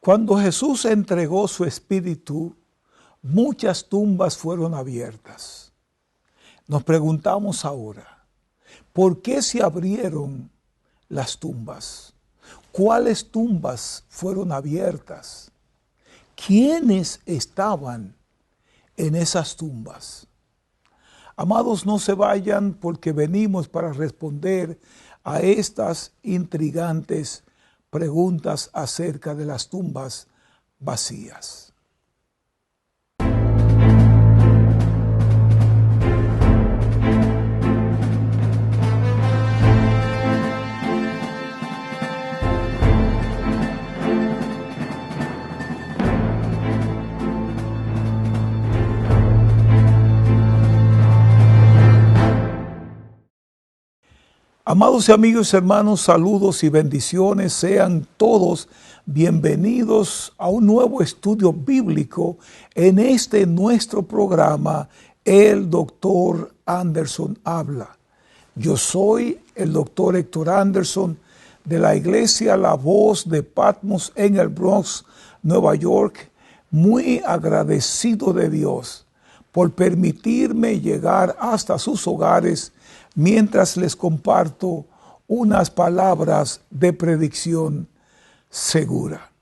Cuando Jesús entregó su espíritu, muchas tumbas fueron abiertas. Nos preguntamos ahora, ¿por qué se abrieron las tumbas? ¿Cuáles tumbas fueron abiertas? ¿Quiénes estaban en esas tumbas? Amados, no se vayan porque venimos para responder a estas intrigantes preguntas acerca de las tumbas vacías. Amados y amigos y hermanos, saludos y bendiciones. Sean todos bienvenidos a un nuevo estudio bíblico en este nuestro programa, El Doctor Anderson Habla. Yo soy el Doctor Héctor Anderson de la Iglesia La Voz de Patmos en el Bronx, Nueva York, muy agradecido de Dios por permitirme llegar hasta sus hogares mientras les comparto unas palabras de predicción segura.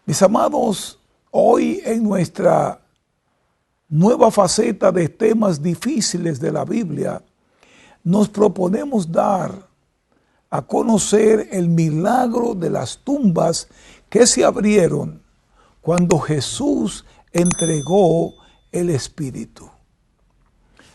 Mis amados, hoy en nuestra nueva faceta de temas difíciles de la Biblia, nos proponemos dar a conocer el milagro de las tumbas que se abrieron cuando Jesús entregó el Espíritu.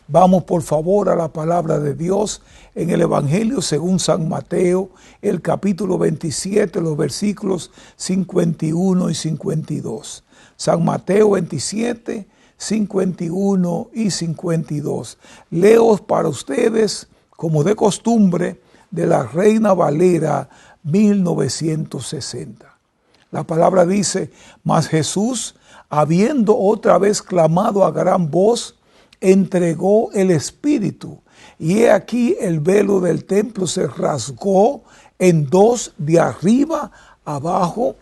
Vamos por favor a la palabra de Dios en el Evangelio según San Mateo, el capítulo 27, los versículos 51 y 52. San Mateo 27, 51 y 52. Leo para ustedes, como de costumbre, de la Reina Valera 1960. La palabra dice: mas Jesús, habiendo otra vez clamado a gran voz, entregó el Espíritu, y he aquí el velo del templo se rasgó en dos de arriba abajo,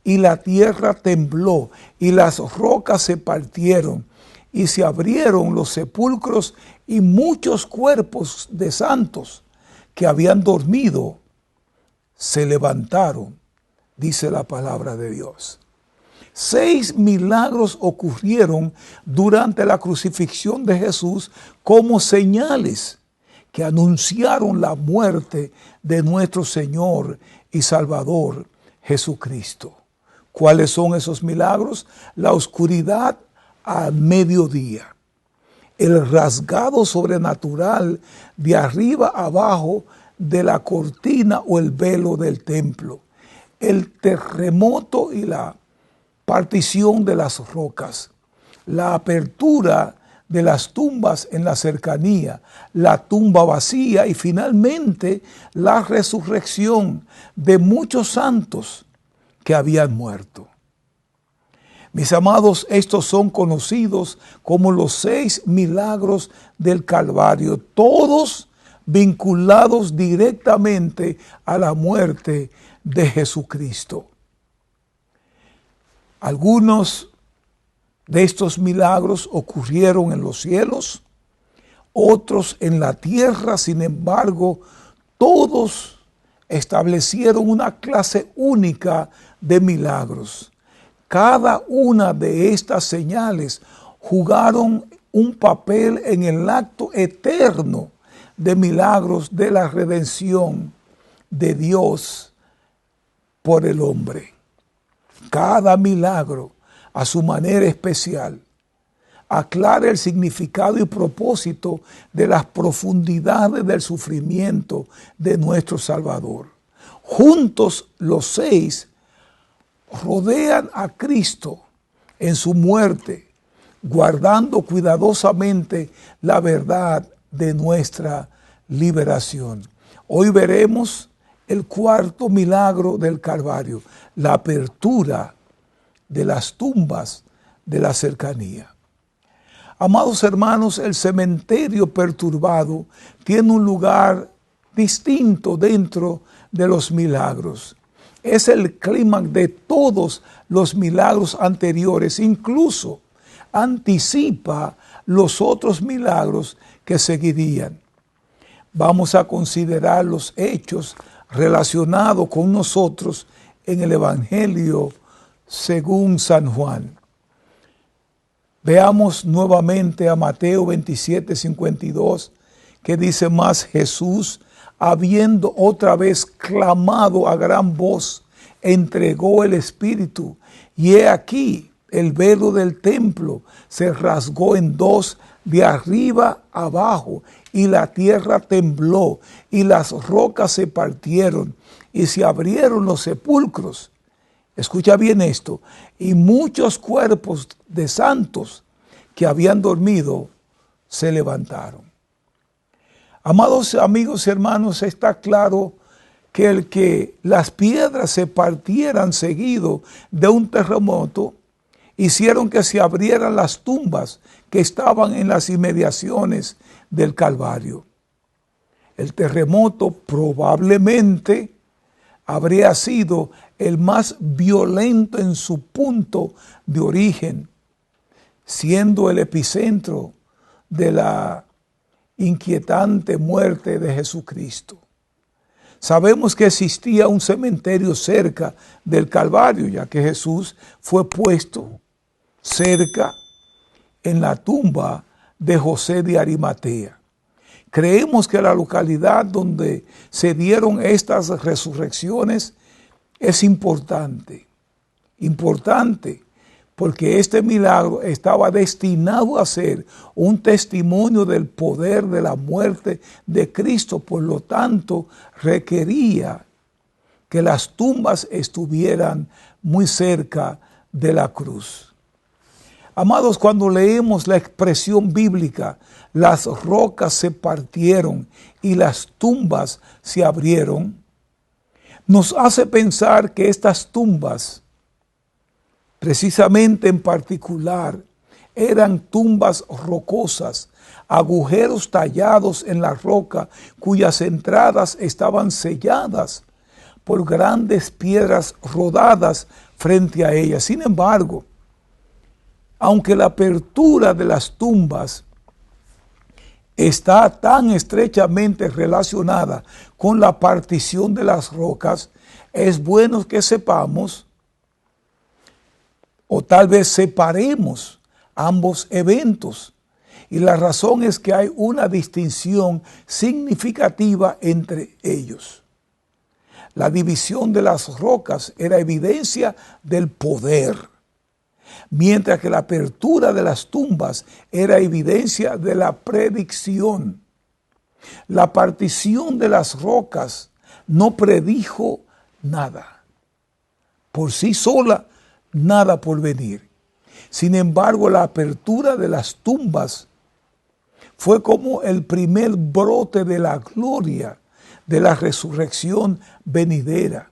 y la tierra tembló, y las rocas se partieron, y se abrieron los sepulcros, y muchos cuerpos de santos que habían dormido se levantaron, dice la palabra de Dios. 6 milagros ocurrieron durante la crucifixión de Jesús como señales que anunciaron la muerte de nuestro Señor y Salvador Jesucristo. ¿Cuáles son esos milagros? La oscuridad al mediodía, el rasgado sobrenatural de arriba abajo de la cortina o el velo del templo, el terremoto y la partición de las rocas, la apertura de las tumbas en la cercanía, la tumba vacía y finalmente la resurrección de muchos santos que habían muerto. Mis amados, estos son conocidos como los 6 milagros del Calvario, todos vinculados directamente a la muerte de Jesucristo. Algunos de estos milagros ocurrieron en los cielos, otros en la tierra. Sin embargo, todos establecieron una clase única de milagros. Cada una de estas señales jugaron un papel en el acto eterno de milagros de la redención de Dios por el hombre. Cada milagro, a su manera especial, aclara el significado y propósito de las profundidades del sufrimiento de nuestro Salvador. Juntos los 6 rodean a Cristo en su muerte, guardando cuidadosamente la verdad de nuestra liberación. Hoy veremos el cuarto milagro del Calvario, la apertura de las tumbas de la cercanía. Amados hermanos, el cementerio perturbado tiene un lugar distinto dentro de los milagros. Es el clímax de todos los milagros anteriores, incluso anticipa los otros milagros que seguirían. Vamos a considerar los hechos relacionados con nosotros en el Evangelio según San Juan. Veamos nuevamente a Mateo 27:52, que dice: más Jesús, habiendo otra vez clamado a gran voz, entregó el Espíritu, y he aquí el velo del templo se rasgó en dos, de arriba abajo, y la tierra tembló, y las rocas se partieron, y se abrieron los sepulcros. Escucha bien esto: y muchos cuerpos de santos que habían dormido se levantaron. Amados amigos y hermanos, está claro que el que las piedras se partieran seguido de un terremoto hicieron que se abrieran las tumbas que estaban en las inmediaciones del Calvario. El terremoto probablemente habría sido el más violento en su punto de origen, siendo el epicentro de la inquietante muerte de Jesucristo. Sabemos que existía un cementerio cerca del Calvario, ya que Jesús fue puesto cerca en la tumba de José de Arimatea. Creemos que la localidad donde se dieron estas resurrecciones es importante porque este milagro estaba destinado a ser un testimonio del poder de la muerte de Cristo. Por lo tanto, requería que las tumbas estuvieran muy cerca de la cruz. Amados, cuando leemos la expresión bíblica, las rocas se partieron y las tumbas se abrieron, nos hace pensar que estas tumbas, precisamente en particular, eran tumbas rocosas, agujeros tallados en la roca cuyas entradas estaban selladas por grandes piedras rodadas frente a ellas. Sin embargo, aunque la apertura de las tumbas está tan estrechamente relacionada con la partición de las rocas, es bueno que sepamos, o tal vez separemos ambos eventos. Y la razón es que hay una distinción significativa entre ellos. La división de las rocas era evidencia del poder, mientras que la apertura de las tumbas era evidencia de la predicción. La partición de las rocas no predijo nada por sí sola, nada por venir. Sin embargo, la apertura de las tumbas fue como el primer brote de la gloria de la resurrección venidera.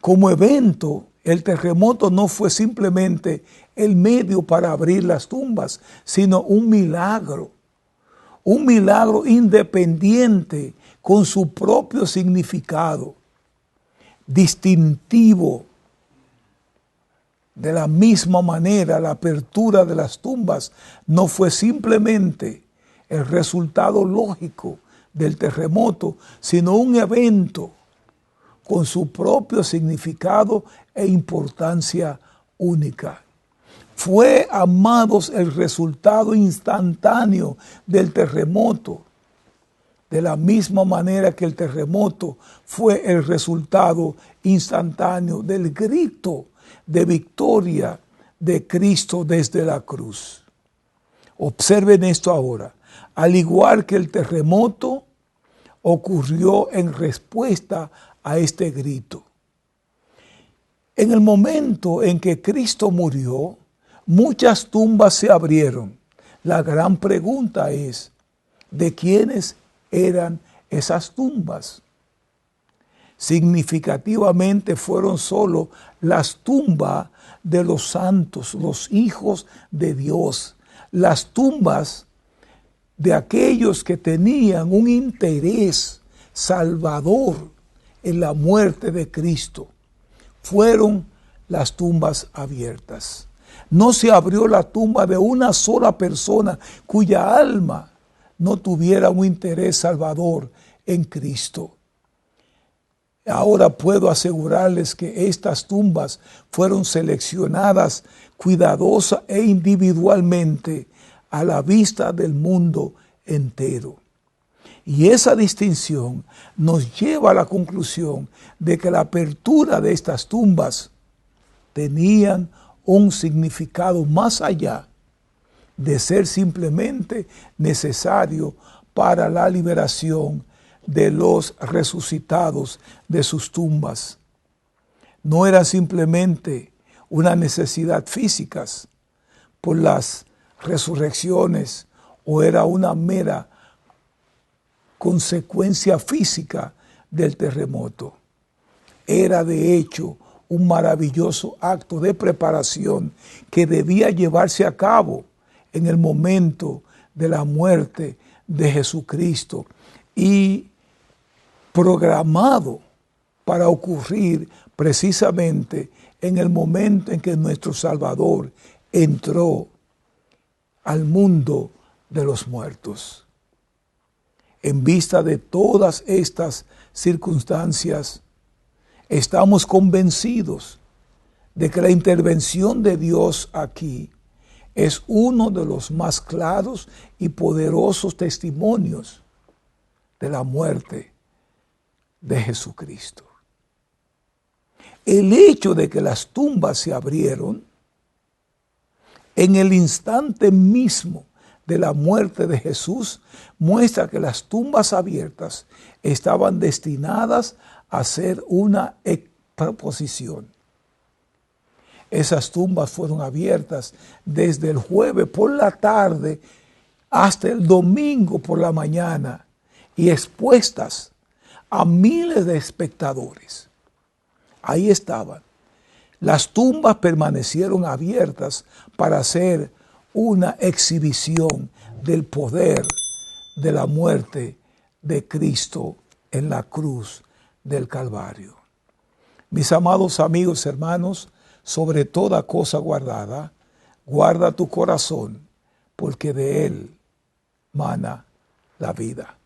Como evento, el terremoto no fue simplemente el medio para abrir las tumbas, sino un milagro independiente con su propio significado, distintivo. De la misma manera, la apertura de las tumbas no fue simplemente el resultado lógico del terremoto, sino un evento con su propio significado e importancia única. Fue, amados, el resultado instantáneo del terremoto, de la misma manera que el terremoto fue el resultado instantáneo del grito de victoria de Cristo desde la cruz. Observen esto ahora. Al igual que el terremoto, ocurrió en respuesta a este grito. En el momento en que Cristo murió, muchas tumbas se abrieron. La gran pregunta es, ¿de quiénes eran esas tumbas? Significativamente fueron solo las tumbas de los santos, los hijos de Dios, las tumbas de aquellos que tenían un interés salvador en la muerte de Cristo fueron las tumbas abiertas. No se abrió la tumba de una sola persona cuya alma no tuviera un interés salvador en Cristo. Ahora puedo asegurarles que estas tumbas fueron seleccionadas cuidadosa e individualmente a la vista del mundo entero. Y esa distinción nos lleva a la conclusión de que la apertura de estas tumbas tenían un significado más allá de ser simplemente necesario para la liberación de los resucitados de sus tumbas. No era simplemente una necesidad física por las resurrecciones o era una mera consecuencia física del terremoto. Era de hecho un maravilloso acto de preparación que debía llevarse a cabo en el momento de la muerte de Jesucristo y programado para ocurrir precisamente en el momento en que nuestro Salvador entró al mundo de los muertos. En vista de todas estas circunstancias, estamos convencidos de que la intervención de Dios aquí es uno de los más claros y poderosos testimonios de la muerte de Jesucristo. El hecho de que las tumbas se abrieron en el instante mismo de la muerte de Jesús muestra que las tumbas abiertas estaban destinadas a ser una exposición. Esas tumbas fueron abiertas desde el jueves por la tarde hasta el domingo por la mañana y expuestas a miles de espectadores. Ahí estaban. Las tumbas permanecieron abiertas para hacer una exhibición del poder de la muerte de Cristo en la cruz del Calvario. Mis amados amigos, hermanos, sobre toda cosa guardada, guarda tu corazón, porque de él mana la vida.